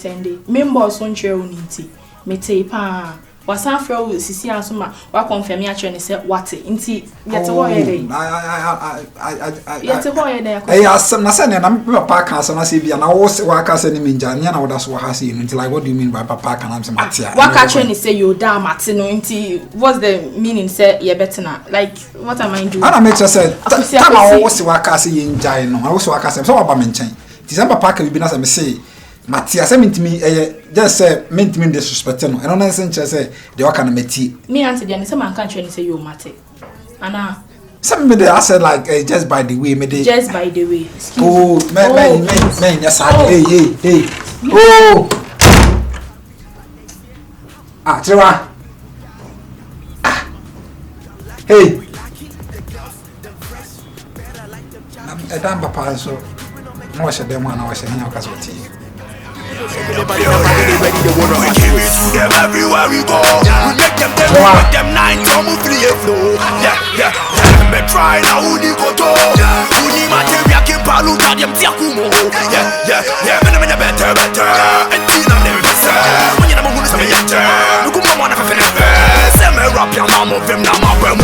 pretend. Me boss on chair unity. Me tape was half row sisi asuma wa confirm ya chene say what nti yete ho ye dey yete ho ye dey asem na say na me papa kan asem na say bia na wo wa ka say ni menja nya na wo da so wa ha say nti like what do you mean by papa kan am say matia wa ka chene say you da mate no nti what's the meaning say ye better like what am I doing ana make sure say time wo se wa ka say ye njai no wo se wa ka say so wa ba me nchen ti say papa ka bi na say me say Matia say mentimi just say mentimi disrespect no eno na say nche say de waka na meti me answer dey say man kan try say you mate ana some me dey I said like just by the way me dey just by the way oh man yes hey oh Trewa hey Edam papa so no was dem one was here cuz what Everybody ready to wanna give it to them everywhere we go. We make them with them 9 come free flow. Yeah. Me try now who ni go to. Who ni material can palu ta them tiakumo. Yeah. Me better. And tina them better. When you know who say better. Look who wanna for never. Say me rap your mama them na my bem.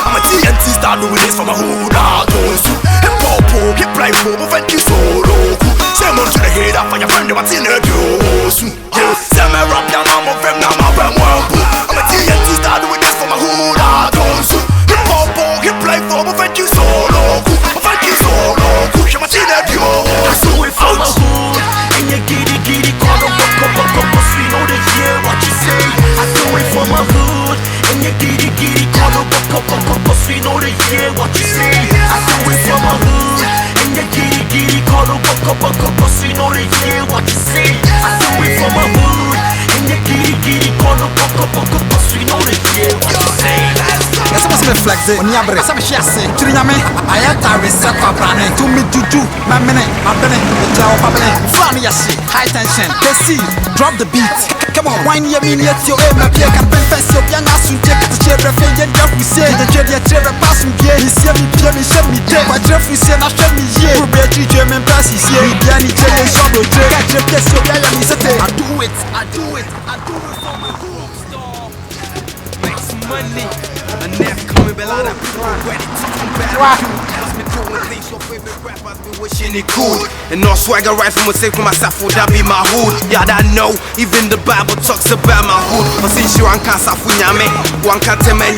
I'm a TNT star doing this for my hood out. Hip hop, hip life, move and kiss solo. Say more to the head up for your friend what's in the dose. Say me rap your mama them na my bem. I'm a TNT star doing this for my hood out. Hip hop, hip life, move and kiss solo. She my tina dio. I do it for my hood. And you giddy, call them up, cause we know they hear what you say. I do it for my hood. And you giddy, call them up, cause we know they hear what you say. I do it for my hood. And you giddy, call them up, cause we know they hear what you say. I do it for my hood. And you giddy, call them up, cause we know they hear what you say. Yes, I must flex it. On your breath, I'm chasing. Trinyame, I am tired. Set for planning to me juju. My minute, the cloud bubbling. Funny as shit, high tension. Let's see, drop the beat. Come on, wine your mean yet your aim. I can confess your young ass to take the chair. And just we say the chair pass me. He see me, Pierre, me, show me. But Jeff, we say, not show me here. Who bet you German passes here? Danny, tell me, show me. Catch your place, your young is a thing. I do it for my group star. Make some money. And that's coming below. Ready to come back. Me doing things your favorite rappers be wishing it could. And no swagger right from say for myself, would that be my hood? Yeah, I know. Even the Bible talks about my hood. But since you want cancer for me, one can't tell me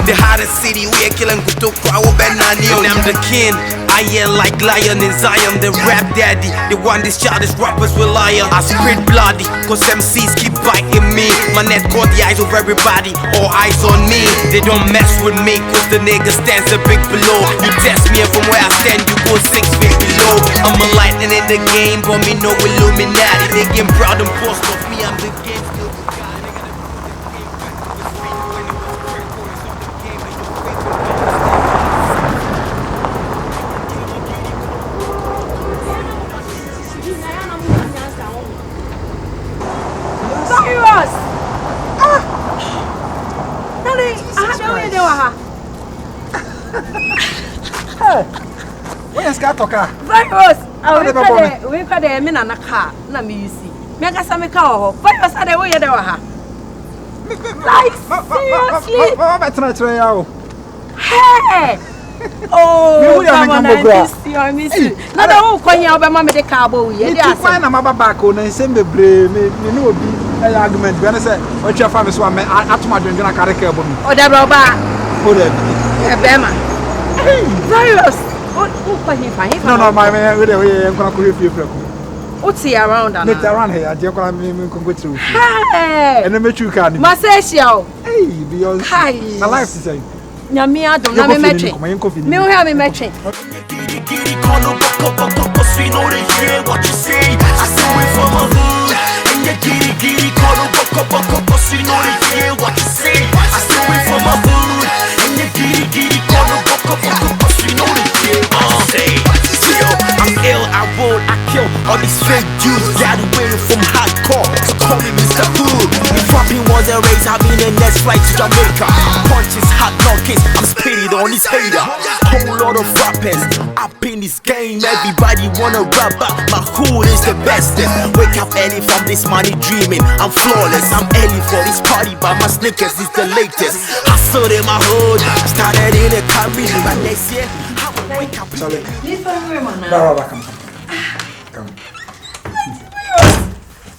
the hardest city we are killing good to crowd benani. I'm the king. I yell like lion in Zion, the rap daddy. The one these childish rappers rely on. I spit bloody, cause MCs keep biting me. My net caught the eyes of everybody, all eyes on me. They don't mess with me, cause the nigga stands a big below. You test me and from where I stand, you go 6 feet below. I'm a lightning in the game, but me no Illuminati. They get proud and boast of me, I'm the game. Where's Katoka? Virus! We got a min and a car, not me, you see. Make us some car. Virus had a way at our like, seriously? Hey! Oh, I miss you. Not all calling out by Mamma de Cabo. Yes, I find a mother back on and send me brave. You know, be an argument. When I said, what your father's one man, I to my drink and I can't care about me. Oh, the robber. Oh, the Bema. Virus. No, my man, I'm going to call you. What's he around? I'm around here. I just want to go through. Hey! And I met you, can Marcel. Hey, beyond my life to say. Yamia, don't have me matching. Me have me matching. We know they hear what you say. I do it for my hood. And you giddy, call up, we know they hear what you say. I do it for my hood. And you giddy, call up, we know they hear what you say. I'm ill, I roll, I kill all these fake dudes. Got away from hardcore, so call me Mr. Hood. If rapping was a race, I'll be in the next flight to Jamaica. Punches, hot knockers, I'm spitting on this hater. Whole lot of rappers up in this game. Everybody wanna rap up, my hood is the bestest. Wake up early from this money dreaming. I'm flawless, I'm early for this party, but my sneakers is the latest. Hustle in my hood, started in a cabin, but next year I will wake up. Sorry. Come.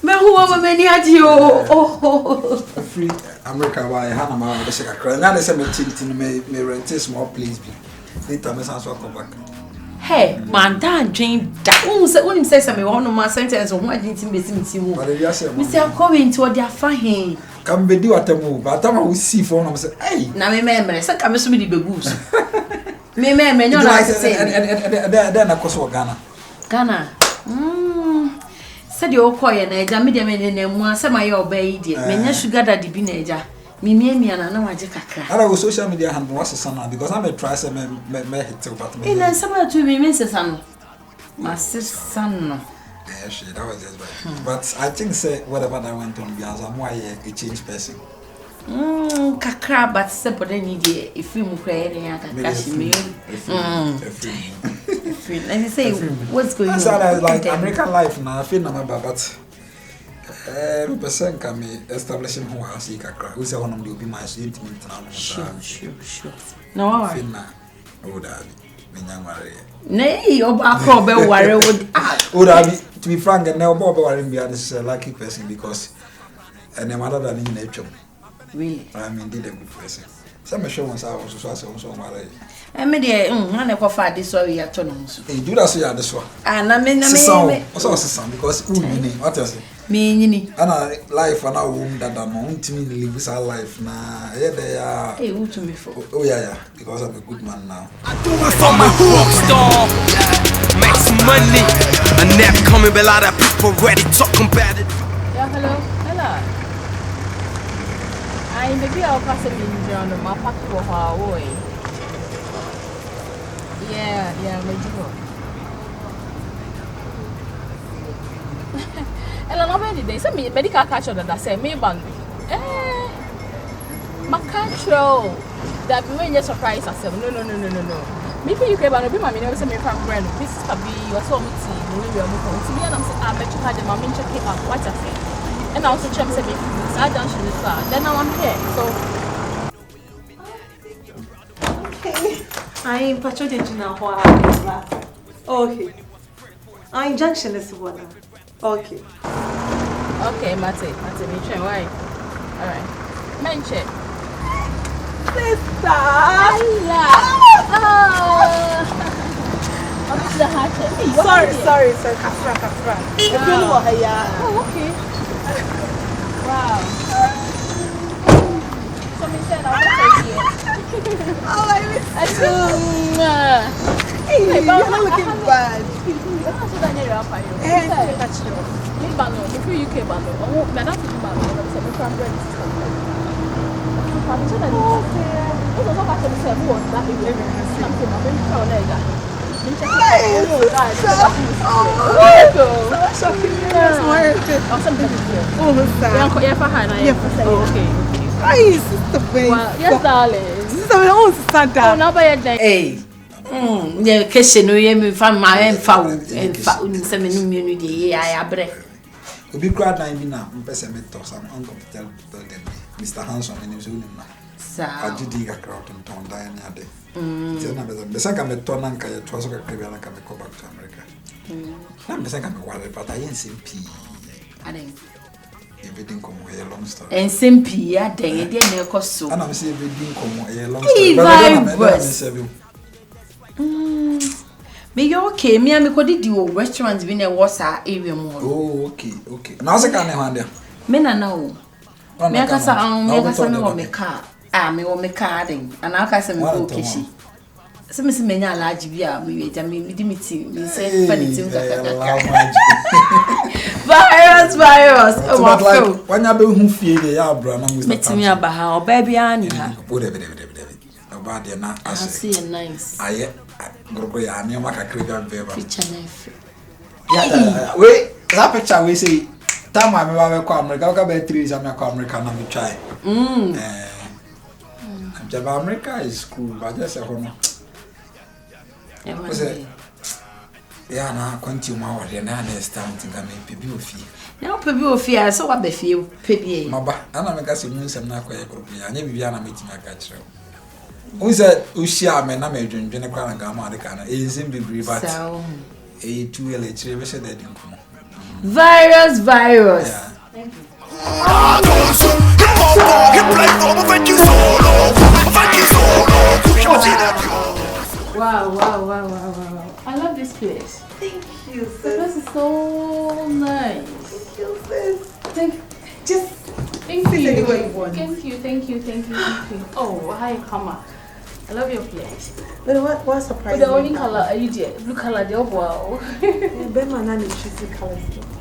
Me who am many at you? Oh, Free America, why Hannah, my second cry. Now they say me tintin me rent a small place. Later, me sans come back. hey, man, that dream. That when him says, "I want no more sentence of what didn't miss him." But if you say, Mr. Coming to what they are fine. come be do at the move, but I'm will see for them say, hey. Now, me remember, so come so many baboons. Me remember, you know, I say, then I cost Ghana. Ghana. Said you all quiet, and I made them in a one, some of your baby, many sugar daddy be nature. Me, and I know I just crack. I was social media hand was a son because I'm a try some me hit to In and some to me, Mrs. Son. My son. Yeah, shit, that was just bad. But I think say whatever that went on because I'm why a change person. Kakra, but simple then you if you move any cash me. Let me say, what's going on? That's like American life now. I feel no matter, but every person can be establishing who has a kakra. Who say one of them will be my intimate now. Sure. No, I feel na. Oh, daddy, me young worry. Nay, your back or be worry would. Oh, daddy, to be frank, and now Bob worrying me this is a lucky person because and then other than in nature. Really? I mean, did a good person. Some show once I was so worried. I made a never find this way at Tonos. Hey, do that so you are this one. And I mean, also some because who meaning what else? Me, and I life and our womb that I'm on to me lives our life now. Yeah, they are. Hey, who to me for? Oh, yeah, because I'm a good man now. I do it for my rock star. Make some money. And never coming, but a lot of people ready talking about it. Yeah, hello. Maybe I'll pass it in John, my pack for her away. Yeah, maybe. And another day, some medical catcher that I say, me bang. My control that we just surprise ourselves. No. Maybe you can be my name, some friend. This is Kabi, you are so much. We are moving to me, and I'm met you had the mommy checking out what I say. And I also check some things. I don't show this. Then now I'm here. So okay. I'm patrolling now. Okay. I'm junction is one. Okay. Okay, Mate, me try. Why? All right. Mention. Sister. I'm the heart. Sorry. Kafra. Oh, okay. Wow. Somebody said I want to take it. Oh, I miss you. Hey, you're not looking bad. I'm so done here, Papa. Hey, catch you. Me bano, before you came bano. Oh, me not thinking bano. I'm saying me from ready to come. I'm so done. Okay. What's the matter with you? What? That is very nice. I'm saying I'm very proud of that. Yes, darling. Hey. Yeah, question we from my and foul and found some immunity. I break. We'll be glad I mean now. Person met us some uncomfortable Mr. Hanson and his own. I did dig a crowd and town dying at day. The second I told Nanka, it was a Caribbean and come back to America. I'm the second one, but I ain't seen pea. I think everything come away a long story. and simply, I think it didn't cost so. And I'm saying everything come away a long story. But I don't me you okay? Me and me could do restaurants in a Warsaw area more. Oh, okay. Now, I can't have them. Men are now. Me I can me on me car. Me on me car then, and I can say me go kishi. So me say me na large bia me me say funny thing virus oh my god when you be hu fie dey ya bra na Mr. metimi aba ha oba bia ani ha oba dey na I see nice aye group ya ani ma kakra bia be ba picture na efe yeah we that picture we say time I me ba ko America ka be 3 years am ko America na me try America is cool but just a hono Yeah, na continue my work na next time think I may pebi ofi. Na pebi ofi so wa be fie pebi. Maba, ana me ka se mu nsem na akoye group ya. Anya bibia na metimi aka kire. Unse ushia me na me dwendwene kwa na ga ma de ka na. Enzim bibiri but. So. Tu ele chire be se da di nkomo. Virus. Yeah. Thank you. Wow. I love this place. Thank you, sis. The place is so nice. Thank you, sis. Thank you. Thank you. Oh, hi, Kama. I love your place. But what surprised the only color are you dear? Blue color, wow.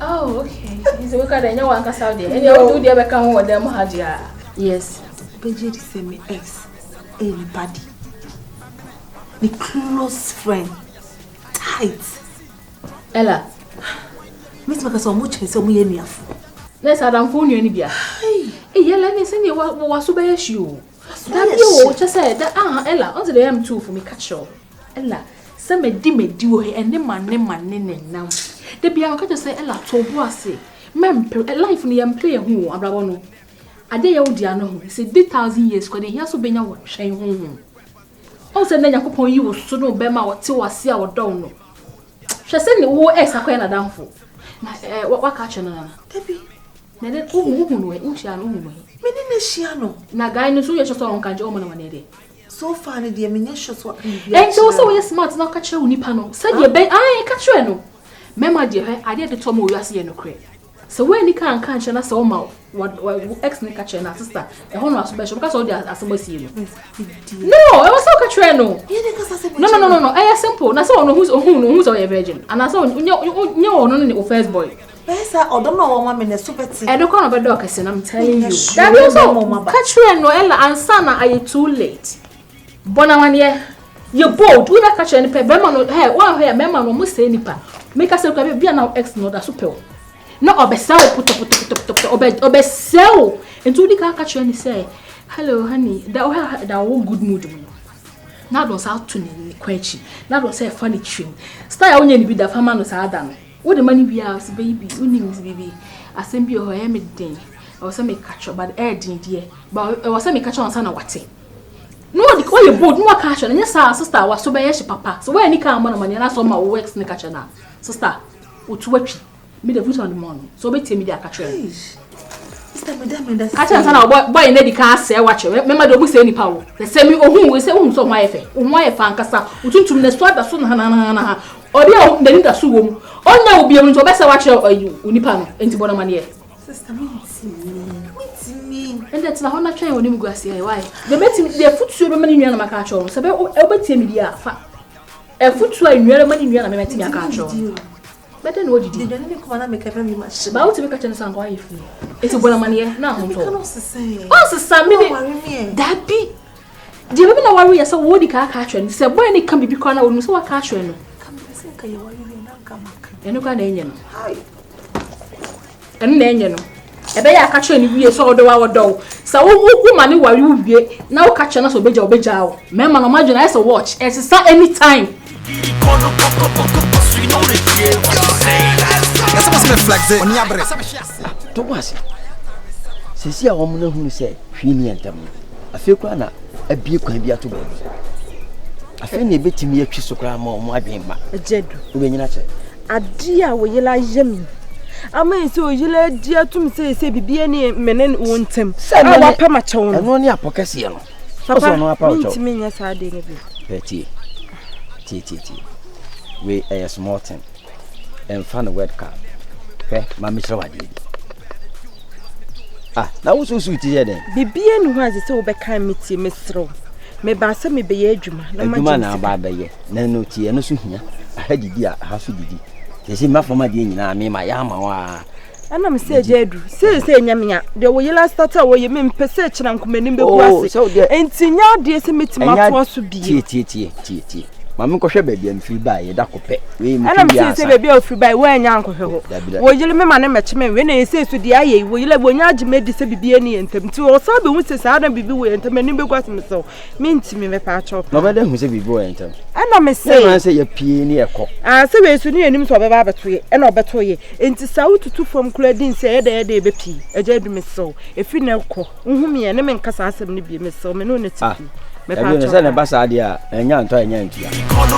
Oh, okay. So we can know one cast there. And you do the other come with them, Hadia. Yes. Benji send me ex. Anybody. The close friend. Tight. Ella. Miss Maka so much so me eniafo. Let's Adam phone you anybia. Hey, let me send you what so by you. That you just said that Ella, onto the M2 for me catch up. Ella, some me do he and the man now. The piano catch say Ella to bossy. Mem life ni play who abrabono. A day old diano, say 1,000 years, because he has to be now shame home. Also, then upon you was so no bema or till I see our down. She send the whole ex a down for. What catching on? Debbie. Then who way, Menino. Na guy no so you just on can join on day. So far, the ammunitions what and so we smart now catch you nipa no. Said you be I catch you no. Mema dear, I did the tomo you see no crate. So when you can't catch and so mouth what ex ni catch na sister. E ho no special because all the assemble see you. No, I was so catch no. No. I simple. Na so no who's a virgin. And I saw no first boy. Pesa odono wo me ne supeti. I don't come about doctors and I'm telling you. That is all. Catch no Ella and sana are you too late. Bona one year. You bold. We not catch any pe. Bema no hey one here mema no must say nipa. Make us look at be now ex no da super. No obesel put obesel. Into the car catch and say, "Hello honey. That whole good mood." Now don't out to ni kwechi. Now don't say funny tune. Style only be the farmer no sa dan. What the money be house baby, winnings baby. I send you her midday. I was a catcher, but air dear. But I was a catcher on Sana Wati. No, the call you boat, no catcher, and yes, our sister was so by papa. So when you come on money, and I saw my works in the catcher now. Sister, what's watching? Me the foot on the morning. So be tell me that catcher. Catcher Sana boy in the car say watch. Remember the say any power. They say me oh we say so my fair. Why fan cassa? Utun to the swat that soon hana. Or the need a suum. Oh, now be able to best watch or you, Unipano, into Bonamania. Sister, me. And that's not how trying when you go see why. They met him their foot so many in my catcher. So about Timia. A foot so in your money in my Timia catcher. But then what did you come and make very much about to be catching some wife? It's a Bonamania now. Also, some minute that be. Do you know why we are so woody car catcher? And said, when it can be because I will so a catcher. And look at Angel. And Angel. A bear catcher and we saw the our dog. So, woman, while you be now catching us or bejow. Member, imagine as a watch as it's any time. Thomas, Cecilia, a woman who said, Fini and them. I feel quite a beer can be at to baby. I feel a bit to me a kiss of grandma or my being back. A jet, when you're not a dear, will you like Jim? I mean, so you let dear to me say, be any men won't him. Send my pamaton and only a pocassiano. Papa, no approach to me as I did. Betty, T. We a small thing and found a word card. Okay, my Mr. Wadi. Ah, that was so sweet here then. The being who has it so back kind meet Mr. Maybe I said me be a Juma, no man about the year, no tea, and no soon here. I had the dear, how should you? They say, my for my dear, I mean, my yama. And I'm say, Jedru, say, Yamia, there were your last starter where you mean perception and commending the so there ain't seen your dear meeting my was to be. Mama ko hwe baby am free buy da ko pe. We mi ana me say baby o free buy we anya anko hwe ho. Wo yele me ma ne meche me we na ese su dia ye wo yele wo nya age me di se bibi ani entam ti o sa be hu se sa na bibi wo entam ani be kwat me so me ntimi me pa cho. No be da hu se bibi wo entam. Ana me say na say ye pie ni ekọ. Ah se we su ni anim so be ba beto ye e na obeto ye enti sa ututu fam kula din se ye da be pi eja du me so efi na ekọ hu me ye ne me nkasa asem ne bi me so me no ne ti. Me pa cho. Say na basa dia enya nto enya ntia. We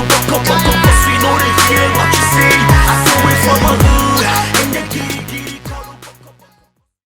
know they fear what you say. I saw it from a hood.